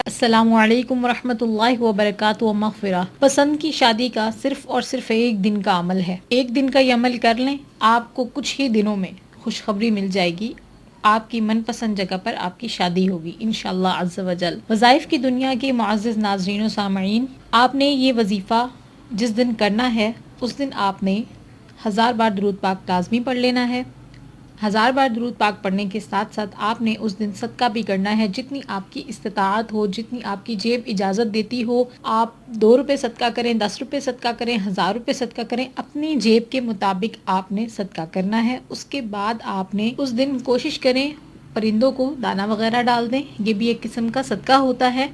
السلام علیکم ورحمۃ اللہ وبرکاتہ مغفرہ۔ پسند کی شادی کا صرف اور صرف ایک دن کا عمل ہے۔ ایک دن کا یہ عمل کر لیں، آپ کو کچھ ہی دنوں میں خوشخبری مل جائے گی۔ آپ کی من پسند جگہ پر آپ کی شادی ہوگی انشاءاللہ عز و جل۔ وظائف کی دنیا کے معزز ناظرین و سامعین، آپ نے یہ وظیفہ جس دن کرنا ہے اس دن آپ نے 1000 بار درود پاک لازمی پڑھ لینا ہے۔ 1000 بار درود پاک پڑھنے کے ساتھ ساتھ آپ نے اس دن صدقہ بھی کرنا ہے، جتنی آپ کی استطاعت ہو، جتنی آپ کی جیب اجازت دیتی ہو۔ آپ 2 روپے صدقہ کریں، 10 روپے صدقہ کریں، 1000 روپے صدقہ کریں، اپنی جیب کے مطابق آپ نے صدقہ کرنا ہے۔ اس کے بعد آپ نے اس دن کوشش کریں پرندوں کو دانہ وغیرہ ڈال دیں، یہ بھی ایک قسم کا صدقہ ہوتا ہے۔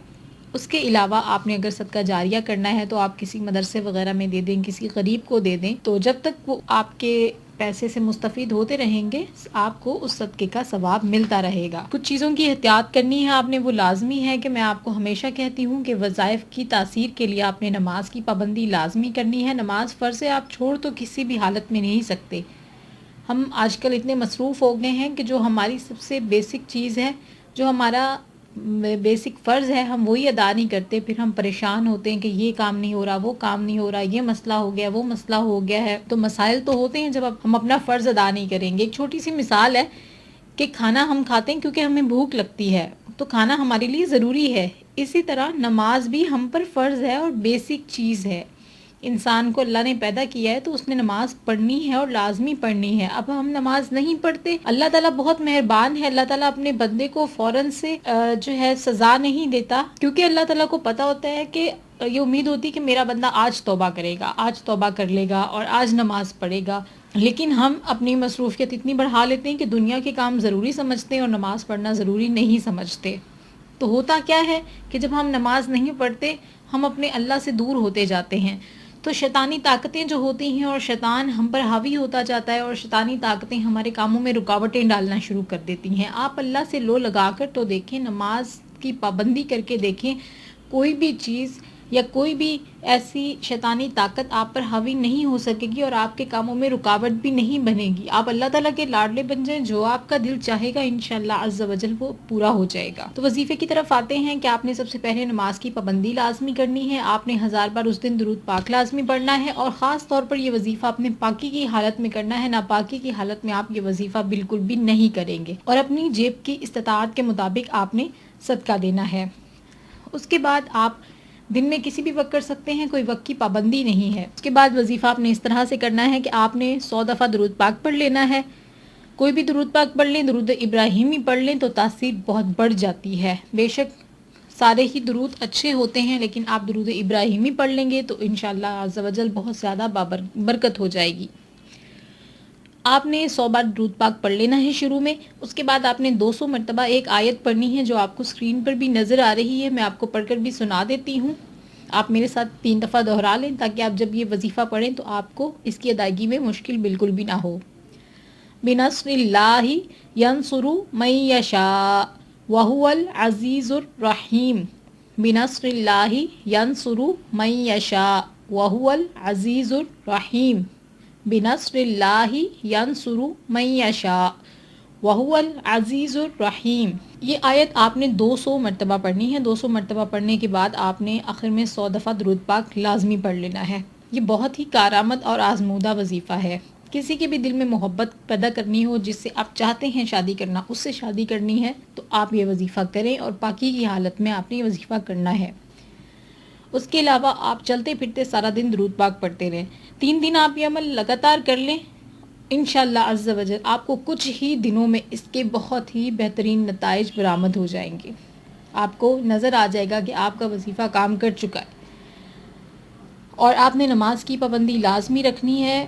اس کے علاوہ آپ نے اگر صدقہ جاریہ کرنا ہے تو آپ کسی مدرسے وغیرہ میں دے دیں، کسی غریب کو دے دیں، تو جب تک وہ آپ کے پیسے سے مستفید ہوتے رہیں گے آپ کو اس صدقے کا ثواب ملتا رہے گا۔ کچھ چیزوں کی احتیاط کرنی ہے آپ نے، وہ لازمی ہے کہ میں آپ کو ہمیشہ کہتی ہوں کہ وظائف کی تاثیر کے لیے آپ نے نماز کی پابندی لازمی کرنی ہے۔ نماز فرض ہے، آپ چھوڑ تو کسی بھی حالت میں نہیں سکتے۔ ہم آج کل اتنے مصروف ہو گئے ہیں کہ جو ہماری سب سے بیسک چیز ہے، جو ہمارا بیسک فرض ہے، ہم وہی ادا نہیں کرتے، پھر ہم پریشان ہوتے ہیں کہ یہ کام نہیں ہو رہا، وہ کام نہیں ہو رہا، یہ مسئلہ ہو گیا، وہ مسئلہ ہو گیا ہے۔ تو مسائل تو ہوتے ہیں جب ہم اپنا فرض ادا نہیں کریں گے۔ ایک چھوٹی سی مثال ہے کہ کھانا ہم کھاتے ہیں کیونکہ ہمیں بھوک لگتی ہے، تو کھانا ہمارے لیے ضروری ہے، اسی طرح نماز بھی ہم پر فرض ہے اور بیسک چیز ہے۔ انسان کو اللہ نے پیدا کیا ہے تو اس نے نماز پڑھنی ہے اور لازمی پڑھنی ہے۔ اب ہم نماز نہیں پڑھتے، اللہ تعالیٰ بہت مہربان ہے، اللہ تعالیٰ اپنے بندے کو فوراً سے جو ہے سزا نہیں دیتا، کیونکہ اللہ تعالیٰ کو پتہ ہوتا ہے کہ یہ امید ہوتی ہے کہ میرا بندہ آج توبہ کرے گا، آج توبہ کر لے گا اور آج نماز پڑھے گا۔ لیکن ہم اپنی مصروفیت اتنی بڑھا لیتے ہیں کہ دنیا کے کام ضروری سمجھتے ہیں اور نماز پڑھنا ضروری نہیں سمجھتے۔ تو ہوتا کیا ہے کہ جب ہم نماز نہیں پڑھتے ہم اپنے اللہ سے دور ہوتے جاتے ہیں، تو شیطانی طاقتیں جو ہوتی ہیں اور شیطان ہم پر حاوی ہوتا جاتا ہے اور شیطانی طاقتیں ہمارے کاموں میں رکاوٹیں ڈالنا شروع کر دیتی ہیں۔ آپ اللہ سے لو لگا کر تو دیکھیں، نماز کی پابندی کر کے دیکھیں، کوئی بھی چیز یا کوئی بھی ایسی شیطانی طاقت آپ پر حاوی نہیں ہو سکے گی اور آپ کے کاموں میں رکاوٹ بھی نہیں بنے گی۔ آپ اللہ تعالیٰ کے لاڈلے بن جائیں، جو آپ کا دل چاہے گا انشاءاللہ عز و جل وہ پورا ہو جائے گا۔ تو وظیفے کی طرف آتے ہیں کہ آپ نے سب سے پہلے نماز کی پابندی لازمی کرنی ہے، آپ نے 1000 بار اس دن درود پاک لازمی پڑھنا ہے، اور خاص طور پر یہ وظیفہ اپنے پاکی کی حالت میں کرنا ہے، ناپاکی کی حالت میں آپ یہ وظیفہ بالکل بھی نہیں کریں گے، اور اپنی جیب کی استطاعت کے مطابق آپ نے صدقہ دینا ہے۔ اس کے بعد آپ دن میں کسی بھی وقت کر سکتے ہیں، کوئی وقت کی پابندی نہیں ہے۔ اس کے بعد وظیفہ آپ نے اس طرح سے کرنا ہے کہ آپ نے 100 دفعہ درود پاک پڑھ لینا ہے۔ کوئی بھی درود پاک پڑھ لیں، درود ابراہیمی پڑھ لیں تو تاثیر بہت بڑھ جاتی ہے۔ بے شک سارے ہی درود اچھے ہوتے ہیں، لیکن آپ درود ابراہیمی پڑھ لیں گے تو انشاءاللہ عز و جل بہت زیادہ برکت ہو جائے گی۔ آپ نے 100 بار درود پاک پڑھ لینا ہے شروع میں، اس کے بعد آپ نے 200 مرتبہ ایک آیت پڑھنی ہے جو آپ کو اسکرین پر بھی نظر آ رہی ہے، میں آپ کو پڑھ کر بھی سنا دیتی ہوں۔ آپ میرے ساتھ 3 دفعہ دہرا لیں تاکہ آپ جب یہ وظیفہ پڑھیں تو آپ کو اس کی ادائیگی میں مشکل بالکل بھی نہ ہو۔ بِنَصْرِ اللَّهِ يَنْصُرُ مَن يَشَاءُ وَهُوَ الْعَزِيزُ الرَّحِيمُ۔ بِنَصْرِ اللَّهِ يَنْصُرُ مَن يَشَاءُ وَهُوَ الْعَزِيزُ الرَّحِيمُ۔ بِنَصْرِ اللَّهِ يَنْصُرُ مَن يَشَاءُ وَهُوَ الْعَزِيزُ الرَّحِيمُ۔ یہ آیت آپ نے 200 مرتبہ پڑھنی ہے۔ 200 مرتبہ پڑھنے کے بعد آپ نے آخر میں 100 دفعہ درود پاک لازمی پڑھ لینا ہے۔ یہ بہت ہی کارآمد اور آزمودہ وظیفہ ہے۔ کسی کے بھی دل میں محبت پیدا کرنی ہو، جس سے آپ چاہتے ہیں شادی کرنا، اس سے شادی کرنی ہے تو آپ یہ وظیفہ کریں، اور پاکی کی حالت میں آپ نے یہ وظیفہ کرنا ہے۔ اس کے علاوہ آپ چلتے پھرتے سارا دن درود پاک پڑھتے رہیں۔ 3 دن آپ یہ عمل لگاتار کر لیں، انشاءاللہ عز و جل آپ کو کچھ ہی دنوں میں اس کے بہت ہی بہترین نتائج برآمد ہو جائیں گے۔ آپ کو نظر آ جائے گا کہ آپ کا وظیفہ کام کر چکا ہے۔ اور آپ نے نماز کی پابندی لازمی رکھنی ہے،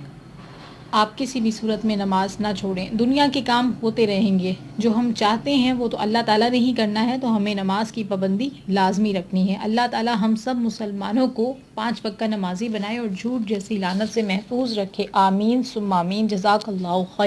آپ کسی بھی صورت میں نماز نہ چھوڑیں۔ دنیا کے کام ہوتے رہیں گے، جو ہم چاہتے ہیں وہ تو اللہ تعالیٰ نے ہی کرنا ہے، تو ہمیں نماز کی پابندی لازمی رکھنی ہے۔ اللہ تعالیٰ ہم سب مسلمانوں کو 5 وقت کا نمازی بنائے اور جھوٹ جیسی لعنت سے محفوظ رکھے، آمین ثم آمین۔ جزاک اللہ خیر۔